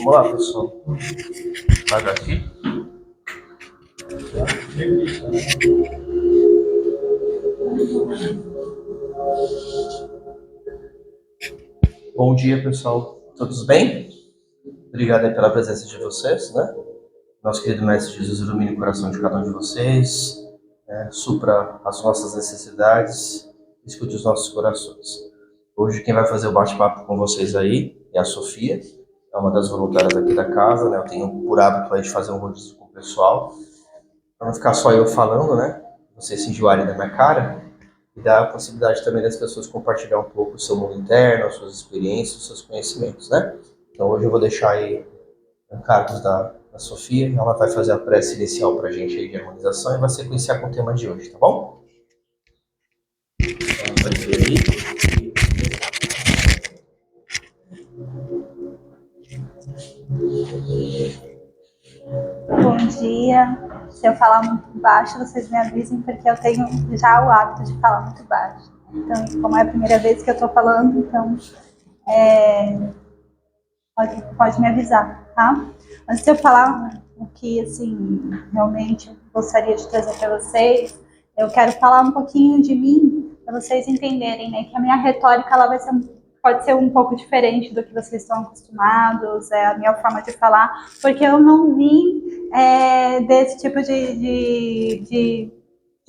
Vamos lá, pessoal. Paga aqui. Bom dia, pessoal. Todos bem? Obrigado aí pela presença de vocês, né? Nosso querido Mestre Jesus ilumine o coração de cada um de vocês, né? Supra as nossas necessidades, escute os nossos corações. Hoje quem vai fazer o bate-papo com vocês aí é a Sofia, é uma das voluntárias aqui da casa, né? Eu tenho por hábito aí de fazer um rodízio com o pessoal, para não ficar só eu falando, né? Vocês se enjoarem da minha cara, e dar a possibilidade também das pessoas compartilhar um pouco o seu mundo interno, as suas experiências, os seus conhecimentos, né? Então hoje eu vou deixar aí o cargo da Sofia, ela vai fazer a prece inicial para a gente aí de harmonização e vai sequenciar com o tema de hoje, tá bom? Então, vai ter aí. Bom dia. Se eu falar muito baixo, vocês me avisem, porque eu tenho já o hábito de falar muito baixo. Então, como é a primeira vez que eu estou falando, então pode me avisar, tá? Antes de eu falar o que, assim, realmente eu gostaria de trazer para vocês, eu quero falar um pouquinho de mim, para vocês entenderem, né? Que a minha retórica, ela pode ser um pouco diferente do que vocês estão acostumados, é a minha forma de falar, porque eu não vim desse tipo de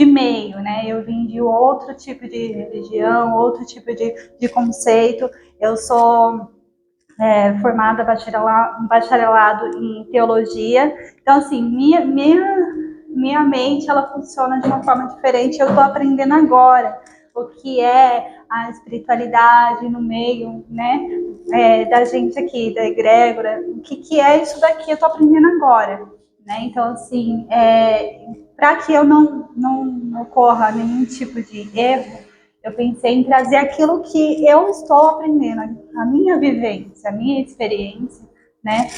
meio, né? Eu vim de outro tipo de religião, outro tipo de conceito. Eu sou formada bacharelado em teologia. Então, assim, minha mente, ela funciona de uma forma diferente. Eu estou aprendendo agora o que é a espiritualidade no meio, né, da gente aqui, da egrégora. O que é isso daqui, eu estou aprendendo agora, né? Então, assim, para que eu não ocorra nenhum tipo de erro, eu pensei em trazer aquilo que eu estou aprendendo, a minha vivência, a minha experiência, né?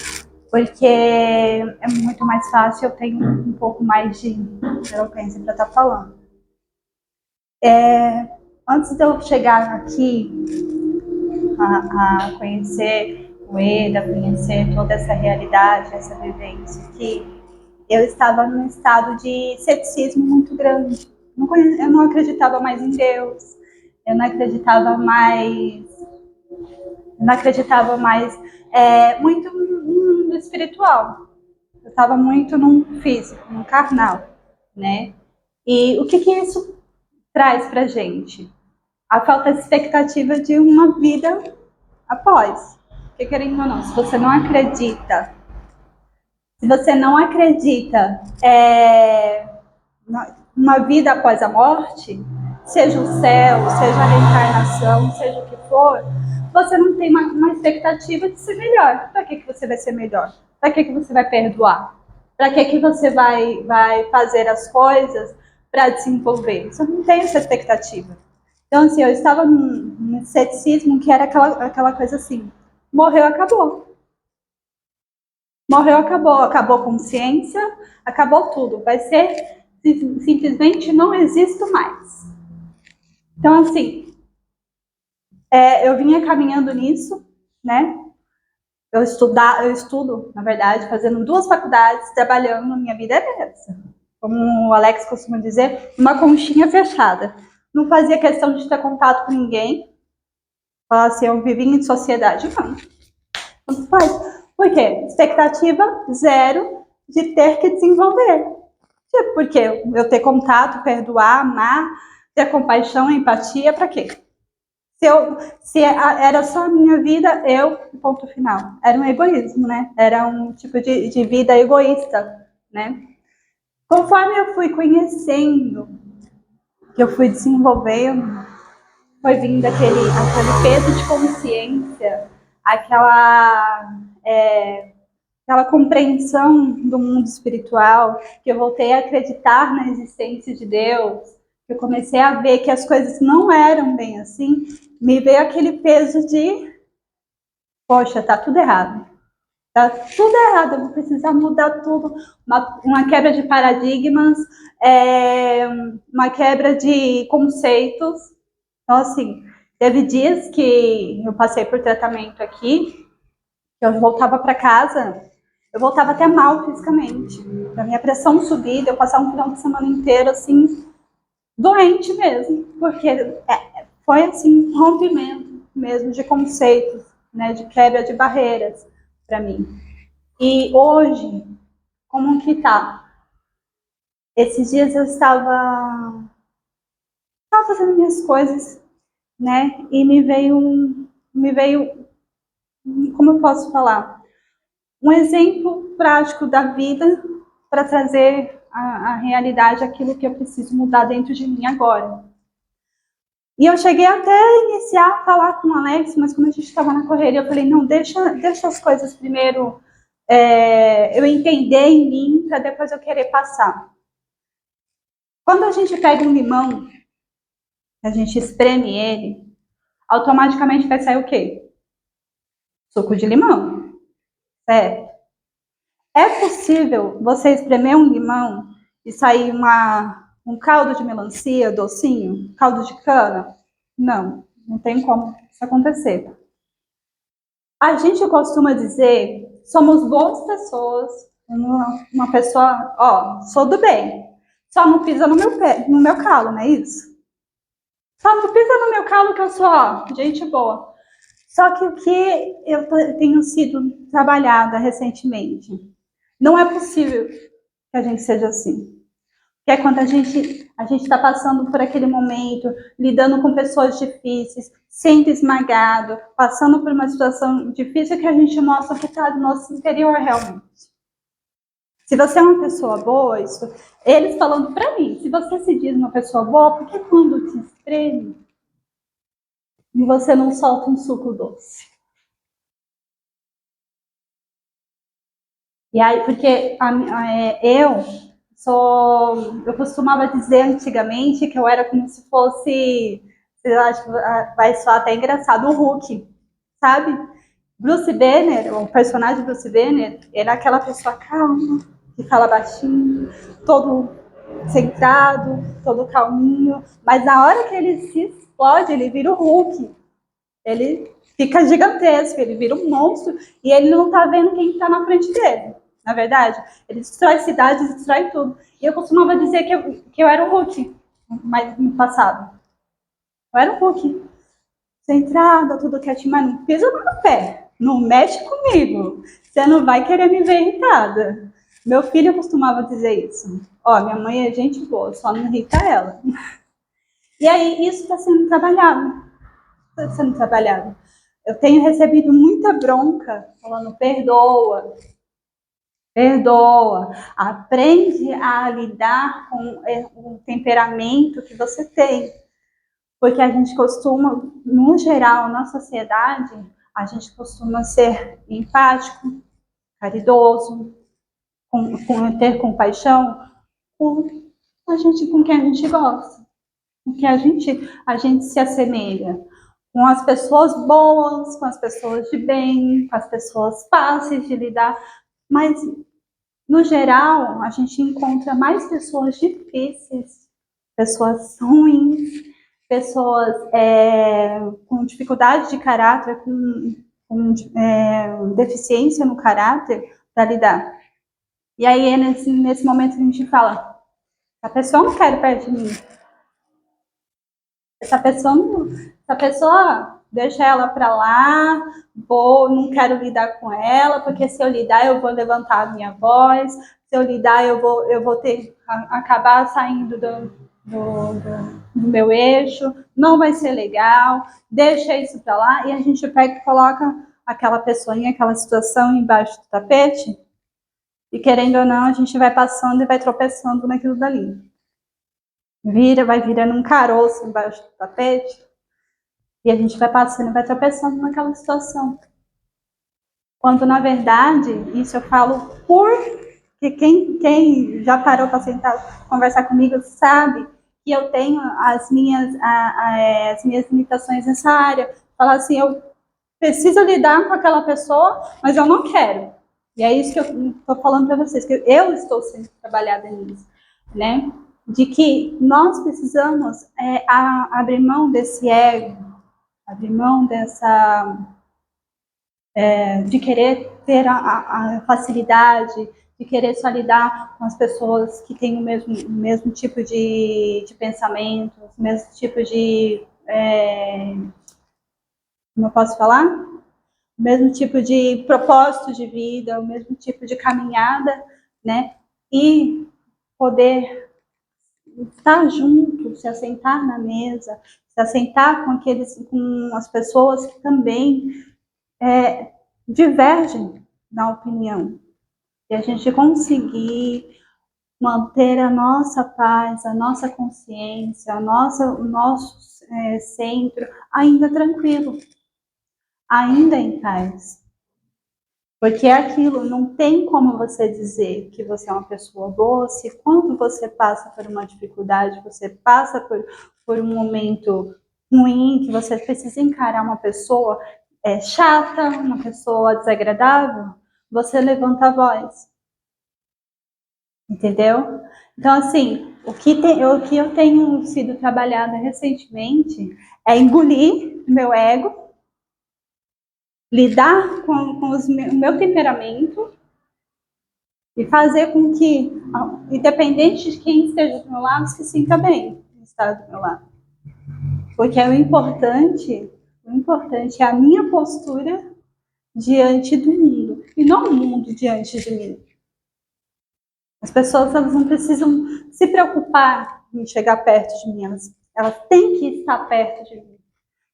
Porque é muito mais fácil, eu tenho um pouco mais de eloquência para estar falando. Antes de eu chegar aqui a conhecer o EDA, conhecer toda essa realidade, essa vivência aqui, eu estava num estado de ceticismo muito grande. Eu não acreditava mais em Deus, eu não acreditava mais muito no mundo espiritual. Eu estava muito no físico, no carnal, né? E o que isso traz pra gente? A falta de expectativa de uma vida após. Porque, querendo ou não, se você não acredita numa vida após a morte, seja o céu, seja a reencarnação, seja o que for, você não tem uma expectativa de ser melhor. Para que você vai ser melhor? Para que você vai perdoar? Para que você vai fazer as coisas para desenvolver? Você não tem essa expectativa. Então, assim, eu estava num ceticismo que era aquela coisa assim, morreu, acabou. Morreu, acabou. Acabou a consciência, acabou tudo. Vai ser, simplesmente não existo mais. Então, assim, eu vinha caminhando nisso, né? Eu estudo, na verdade, fazendo 2 faculdades, trabalhando, minha vida é essa. Como o Alex costuma dizer, uma conchinha fechada. Não fazia questão de ter contato com ninguém. Falar assim, eu vivi em sociedade. Não faz. Por quê? Expectativa zero de ter que desenvolver. Porque eu ter contato, perdoar, amar, ter compaixão, empatia, para quê? Se era só a minha vida, ponto final. Era um egoísmo, né? Era um tipo de vida egoísta, né? Conforme eu fui conhecendo, que eu fui desenvolvendo, foi vindo aquele peso de consciência, aquela compreensão do mundo espiritual, que eu voltei a acreditar na existência de Deus, que eu comecei a ver que as coisas não eram bem assim, me veio aquele peso de, poxa, tá tudo errado. Tá tudo errado, eu vou precisar mudar tudo. Uma quebra de paradigmas, uma quebra de conceitos. Então, assim, Teve dias que eu passei por tratamento aqui, que eu voltava para casa, eu voltava até mal fisicamente. A minha pressão subida, eu passava um final de semana inteiro, assim, doente mesmo, porque foi, assim, um rompimento mesmo de conceitos, né, de quebra de barreiras para mim. E hoje, como que tá? Esses dias eu estava fazendo minhas coisas, né, e me veio, como eu posso falar? Um exemplo prático da vida para trazer a realidade aquilo que eu preciso mudar dentro de mim agora. E eu cheguei até a iniciar a falar com o Alex, mas quando a gente estava na correria, eu falei, não, deixa as coisas primeiro eu entender em mim, para depois eu querer passar. Quando a gente pega um limão, a gente espreme ele, automaticamente vai sair o quê? Suco de limão, certo? É possível você espremer um limão e sair um caldo de melancia docinho? Caldo de cana? Não, não tem como isso acontecer. A gente costuma dizer, somos boas pessoas, uma pessoa, ó, sou do bem, só não pisa no meu pé, no meu calo, não é isso? Só não pisa no meu calo que eu sou, ó, gente boa. Só que o que eu tenho sido trabalhada recentemente, não é possível que a gente seja assim. Que é quando a gente está passando por aquele momento, lidando com pessoas difíceis, sendo esmagado, passando por uma situação difícil, que a gente mostra o que está no nosso interior realmente. Se você é uma pessoa boa, isso, eles falando para mim, se você se diz uma pessoa boa, por que quando te espreme, você não solta um suco doce? E aí, porque eu costumava dizer antigamente que eu era como se fosse, eu acho que vai soar até engraçado, o Hulk, sabe? Bruce Banner, o personagem Bruce Banner, era aquela pessoa calma, que fala baixinho, todo centrado, todo calminho, mas na hora que ele se explode, ele vira o Hulk. Ele fica gigantesco, ele vira um monstro e ele não tá vendo quem está na frente dele. Na verdade, ele destrói cidades, destrói tudo. E eu costumava dizer que eu era o Hulk, mas no passado. Eu era o Hulk. Centrada, tudo quietinho, mas não pisa no meu pé. Não mexe comigo. Você não vai querer me ver irritada. Meu filho costumava dizer isso. Ó, minha mãe é gente boa, só não irrita ela. E aí, isso está sendo trabalhado. Está sendo trabalhado. Eu tenho recebido muita bronca falando, perdoa, perdoa, aprende a lidar com o temperamento que você tem. Porque a gente costuma, no geral, na sociedade, a gente costuma ser empático, caridoso, ter compaixão com com quem a gente gosta, com quem a gente se assemelha. Com as pessoas boas, com as pessoas de bem, com as pessoas fáceis de lidar, mas no geral a gente encontra mais pessoas difíceis, pessoas ruins, pessoas com dificuldade de caráter, com deficiência no caráter para lidar. E aí é nesse momento que a gente fala, a pessoa não quer perto de mim. Essa pessoa deixa ela para lá, não quero lidar com ela, porque se eu lidar eu vou levantar a minha voz, se eu lidar eu vou acabar saindo do meu eixo, não vai ser legal, deixa isso para lá, e a gente pega e coloca aquela pessoinha, aquela situação embaixo do tapete, e querendo ou não, a gente vai passando e vai tropeçando naquilo dali. Vai virando um caroço embaixo do tapete, e a gente vai passando e vai tropeçando naquela situação. Quando, na verdade, isso eu falo porque quem já parou para sentar, conversar comigo, sabe que eu tenho as minhas limitações nessa área. Falar assim, eu preciso lidar com aquela pessoa, mas eu não quero. E é isso que eu estou falando para vocês, que eu estou sendo trabalhada nisso, né? De que nós precisamos abrir mão desse ego, abrir mão de querer ter a facilidade, de querer só lidar com as pessoas que têm o mesmo tipo de pensamento, o mesmo tipo de, como eu posso falar? O mesmo tipo de propósito de vida, o mesmo tipo de caminhada, né? E poder estar junto, se assentar na mesa, se assentar com as pessoas que também divergem na opinião. E a gente conseguir manter a nossa paz, a nossa consciência, o nosso centro ainda tranquilo, ainda em paz. Porque é aquilo, não tem como você dizer que você é uma pessoa doce quando você passa por uma dificuldade, você passa por um momento ruim, que você precisa encarar uma pessoa chata, uma pessoa desagradável, você levanta a voz. Entendeu? Então, assim, o que eu tenho sido trabalhada recentemente é engolir meu ego, lidar com o meu temperamento e fazer com que, independente de quem esteja do meu lado, se sinta bem estar do meu lado. Porque o importante é a minha postura diante do mundo, e não o mundo diante de mim. As pessoas, elas não precisam se preocupar em chegar perto de mim, elas têm que estar perto de mim.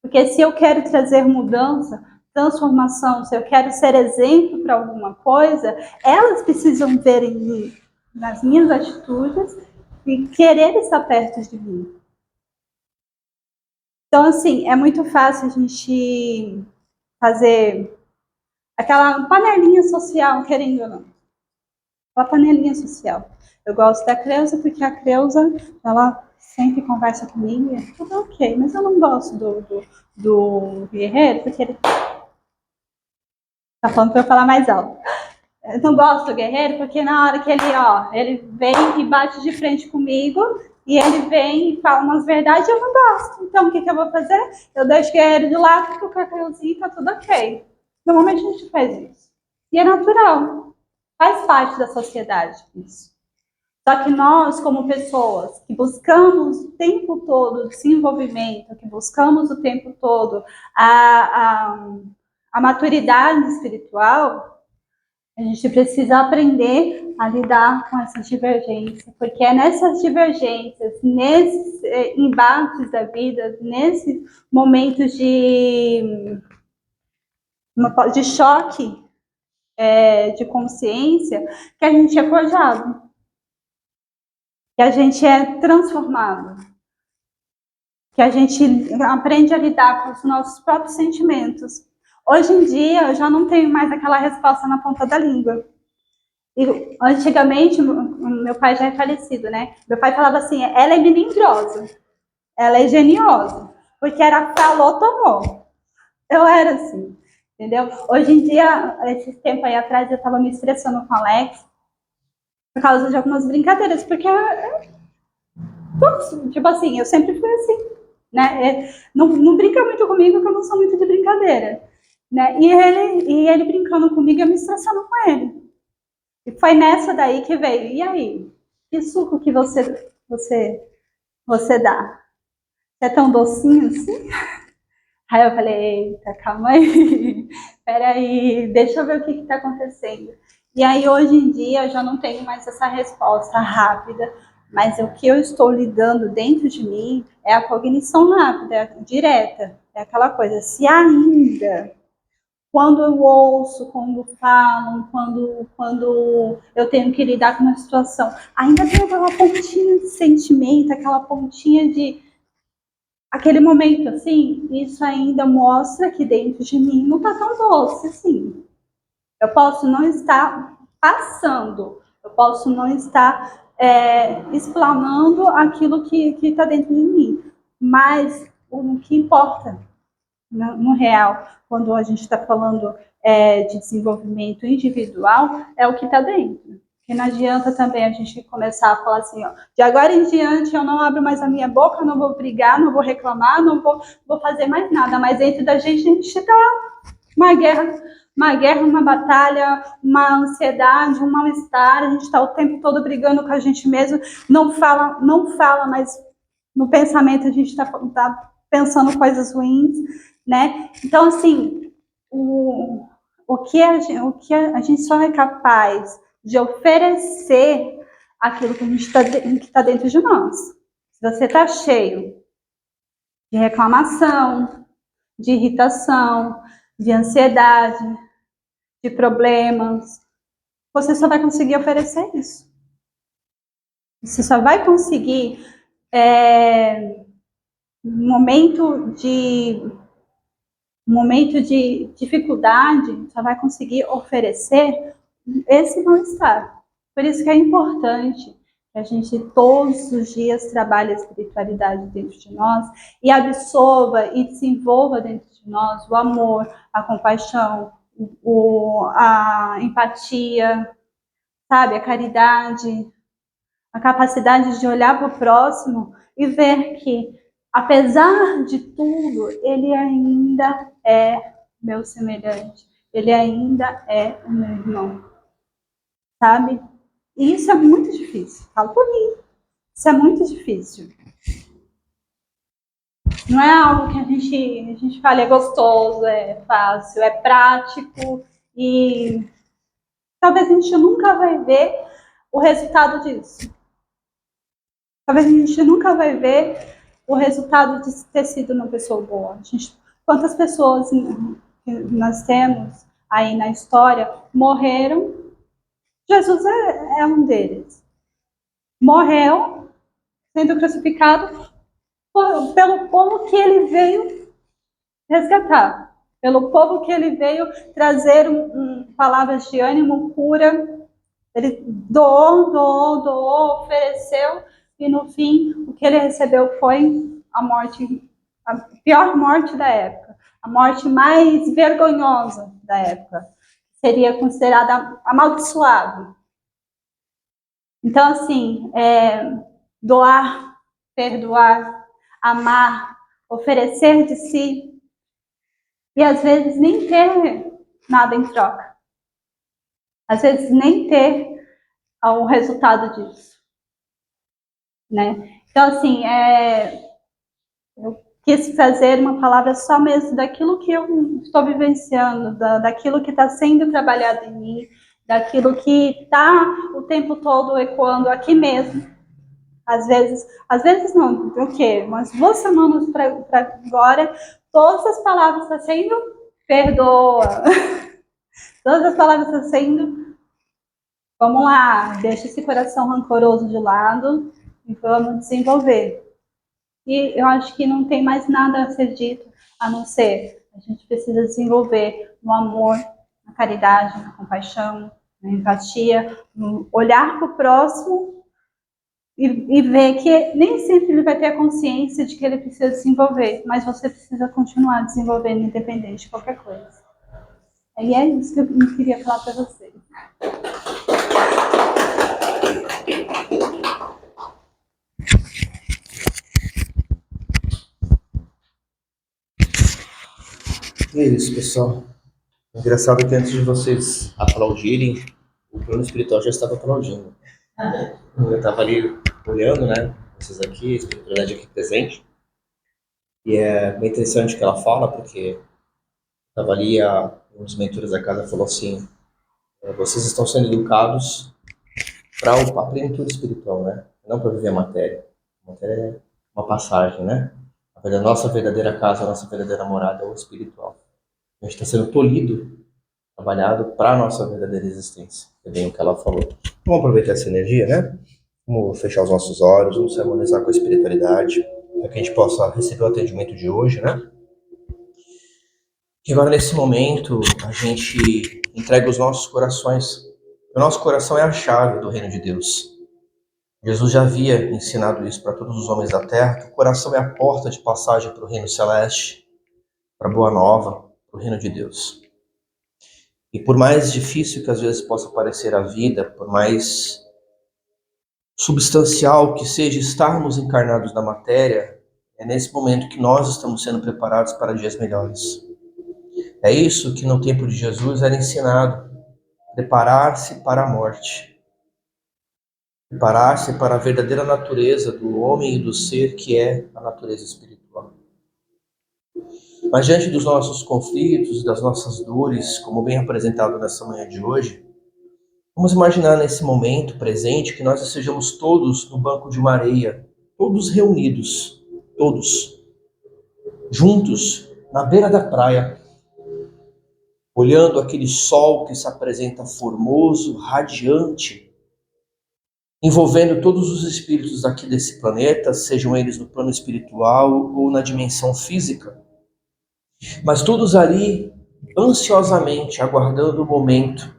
Porque se eu quero trazer mudança, transformação, se eu quero ser exemplo para alguma coisa, elas precisam ver em mim, nas minhas atitudes, e querer estar perto de mim. Então, assim, é muito fácil a gente fazer aquela panelinha social, querendo ou não. Aquela panelinha social. Eu gosto da Creuza porque a Creuza, ela sempre conversa comigo e é tudo ok. Mas eu não gosto do Guerreiro porque ele tá falando para eu falar mais alto. Eu não gosto do Guerreiro porque na hora que ele vem e bate de frente comigo e ele vem e fala umas verdades, eu não gosto. Então o que eu vou fazer? Eu deixo o Guerreiro de lado porque o Cacauzinho tá tudo ok. Normalmente a gente faz isso. E é natural. Faz parte da sociedade isso. Só que nós, como pessoas que buscamos o tempo todo desenvolvimento, que buscamos o tempo todo a maturidade espiritual, a gente precisa aprender a lidar com essas divergências, porque é nessas divergências, nesses embates da vida, nesses momentos de choque de consciência, que a gente é forjado, que a gente é transformado, que a gente aprende a lidar com os nossos próprios sentimentos. Hoje em dia, eu já não tenho mais aquela resposta na ponta da língua. E, antigamente, meu pai já é falecido, né? Meu pai falava assim, ela é melindrosa, ela é geniosa, porque era falou, tomou. Eu era assim, entendeu? Hoje em dia, esse tempo aí atrás, eu estava me estressando com o Alex por causa de algumas brincadeiras, porque tipo assim, eu sempre fui assim, né? Não brinca muito comigo, que eu não sou muito de brincadeira, né? E ele brincando comigo, eu me estressando com ele. E foi nessa daí que veio. E aí? Que suco que você dá? É tão docinho assim? Aí eu falei, eita, calma aí. Peraí, deixa eu ver o que está acontecendo. E aí, hoje em dia, eu já não tenho mais essa resposta rápida, mas o que eu estou lidando dentro de mim é a cognição rápida, é direta. É aquela coisa, se ainda, quando eu ouço, quando falam, quando eu tenho que lidar com uma situação, ainda tem aquela pontinha de sentimento, aquela pontinha de aquele momento assim, isso ainda mostra que dentro de mim não está tão doce assim. Eu posso não estar passando, eu posso não estar explanando aquilo que está dentro de mim, mas o que importa no real, quando a gente está falando de desenvolvimento individual, é o que está dentro. Porque não adianta também a gente começar a falar assim, ó, de agora em diante eu não abro mais a minha boca, eu não vou brigar, não vou reclamar, não vou fazer mais nada. Mas dentro da gente a gente está uma guerra, uma batalha, uma ansiedade, um mal-estar. A gente está o tempo todo brigando com a gente mesmo. Não fala, mas no pensamento a gente está pensando coisas ruins, né? Então, assim, o que a gente só é capaz de oferecer aquilo que a gente que está dentro de nós. Se você está cheio de reclamação, de irritação, de ansiedade, de problemas, você só vai conseguir oferecer isso. Você só vai conseguir momento de dificuldade, só vai conseguir oferecer esse mal-estar. Por isso que é importante que a gente todos os dias trabalhe a espiritualidade dentro de nós e absorva e desenvolva dentro de nós o amor, a compaixão, a empatia, sabe, a caridade, a capacidade de olhar para o próximo e ver que, apesar de tudo, ele ainda é meu semelhante, ele ainda é o meu irmão, sabe? E isso é muito difícil, falo por mim, isso é muito difícil. Não é algo que a gente fala é gostoso, é fácil, é prático e talvez a gente nunca vai ver o resultado disso. Talvez a gente nunca vai ver o resultado de ter sido uma pessoa boa. Quantas pessoas que nós temos aí na história morreram? Jesus é um deles. Morreu sendo crucificado pelo povo que ele veio resgatar. Pelo povo que ele veio trazer palavras de ânimo, cura. Ele doou, ofereceu. E no fim, o que ele recebeu foi a morte, a pior morte da época, a morte mais vergonhosa da época, seria considerada amaldiçoada. Então, assim, doar, perdoar, amar, oferecer de si, e às vezes nem ter nada em troca. Às vezes nem ter o resultado disso, né? Então, assim, eu quis trazer uma palavra só mesmo daquilo que eu estou vivenciando, daquilo que está sendo trabalhado em mim, daquilo que está o tempo todo ecoando aqui mesmo. Às vezes não, o quê? Umas 2 semanas para agora, todas as palavras estão sendo perdoa. Todas as palavras estão sendo, vamos lá, deixa esse coração rancoroso de lado e vamos desenvolver. E eu acho que não tem mais nada a ser dito, a não ser a gente precisa desenvolver no amor, na caridade, na compaixão, na empatia, no olhar para o próximo e ver que nem sempre ele vai ter a consciência de que ele precisa desenvolver, mas você precisa continuar desenvolvendo independente de qualquer coisa. E é isso que eu queria falar para vocês. É isso, pessoal. Engraçado que antes de vocês aplaudirem, o plano espiritual já estava aplaudindo. Eu estava ali olhando, né? Vocês aqui, a espiritualidade aqui presente. E é bem interessante o que ela fala, porque estava ali, um dos mentores da casa falou assim: vocês estão sendo educados para a plenitude espiritual, né? Não para viver a matéria. A matéria é uma passagem, né? A nossa verdadeira casa, a nossa verdadeira morada é o espiritual. A gente está sendo tolhido, trabalhado para a nossa verdadeira existência. É bem o que ela falou. Vamos aproveitar essa energia, né? Vamos fechar os nossos olhos, vamos se harmonizar com a espiritualidade, para que a gente possa receber o atendimento de hoje, né? E agora, nesse momento, a gente entrega os nossos corações. O nosso coração é a chave do reino de Deus. Jesus já havia ensinado isso para todos os homens da terra, que o coração é a porta de passagem para o reino celeste, para a boa nova, para o reino de Deus. E por mais difícil que às vezes possa parecer a vida, por mais substancial que seja estarmos encarnados na matéria, é nesse momento que nós estamos sendo preparados para dias melhores. É isso que no tempo de Jesus era ensinado: preparar-se para a morte, preparar-se para a verdadeira natureza do homem e do ser, que é a natureza espiritual. Mas diante dos nossos conflitos, das nossas dores, como bem apresentado nessa manhã de hoje, vamos imaginar nesse momento presente que nós estejamos todos no banco de uma areia, todos reunidos, todos, juntos, na beira da praia, olhando aquele sol que se apresenta formoso, radiante, envolvendo todos os espíritos aqui desse planeta, sejam eles no plano espiritual ou na dimensão física, mas todos ali ansiosamente aguardando o momento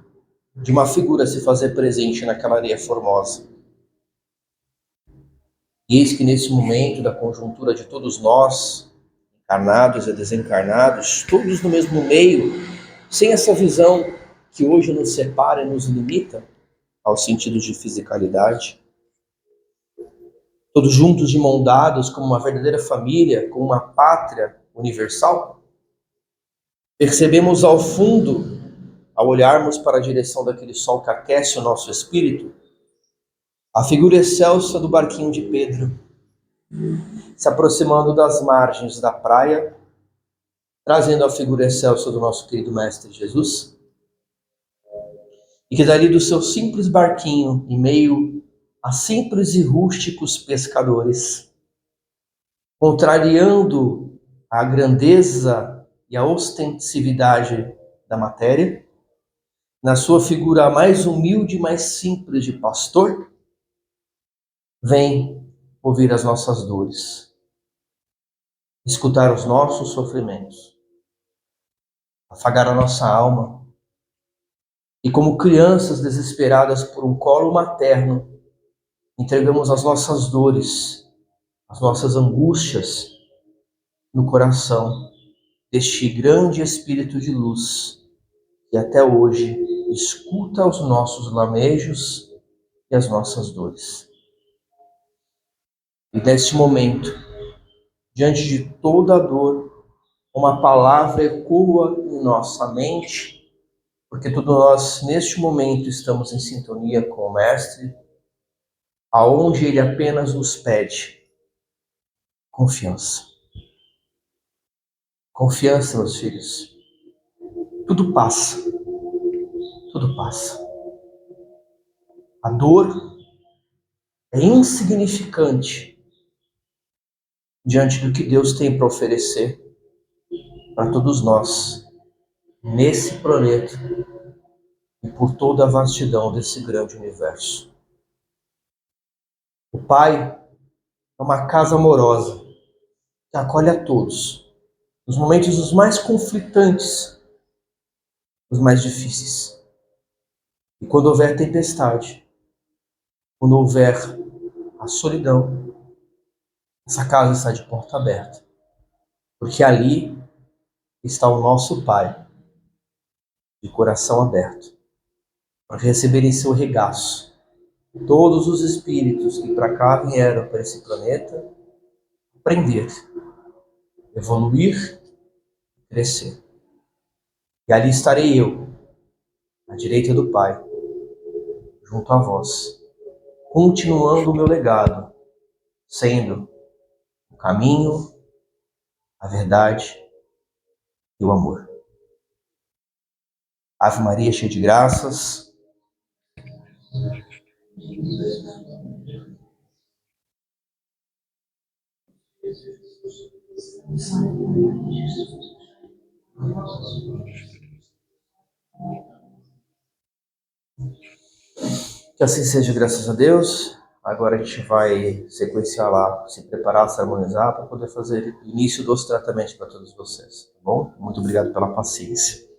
de uma figura se fazer presente naquela areia formosa. E eis que nesse momento da conjuntura de todos nós, encarnados e desencarnados, todos no mesmo meio, sem essa visão que hoje nos separa e nos limita aos sentidos de fisicalidade, todos juntos de mão dadas como uma verdadeira família, como uma pátria universal, percebemos ao fundo, ao olharmos para a direção daquele sol que aquece o nosso espírito, a figura excelsa do barquinho de Pedro, se aproximando das margens da praia, trazendo a figura excelsa do nosso querido Mestre Jesus, e que dali do seu simples barquinho, em meio a simples e rústicos pescadores, contrariando a grandeza e a ostensividade da matéria, na sua figura mais humilde e mais simples de pastor, vem ouvir as nossas dores, escutar os nossos sofrimentos, afagar a nossa alma, e como crianças desesperadas por um colo materno, entregamos as nossas dores, as nossas angústias no coração deste grande Espírito de luz que até hoje escuta os nossos lamejos e as nossas dores. E neste momento, diante de toda a dor, uma palavra ecoa em nossa mente, porque todos nós, neste momento, estamos em sintonia com o Mestre, aonde Ele apenas nos pede confiança. Confiança, meus filhos. Tudo passa. Tudo passa. A dor é insignificante diante do que Deus tem para oferecer para todos nós, nesse planeta e por toda a vastidão desse grande universo. O Pai é uma casa amorosa que acolhe a todos, nos momentos os mais conflitantes, os mais difíceis. E quando houver tempestade, quando houver a solidão, essa casa está de porta aberta, porque ali está o nosso Pai, de coração aberto, para receber em seu regaço todos os espíritos que para cá vieram para esse planeta aprender, evoluir, crescer. E ali estarei eu, à direita do Pai, junto a vós, continuando o meu legado, sendo o caminho, a verdade e o amor. Ave Maria, cheia de graças. Que assim seja, graças a Deus. Agora a gente vai sequenciar lá, se preparar, se harmonizar para poder fazer o início dos tratamentos para todos vocês, tá bom? Muito obrigado pela paciência.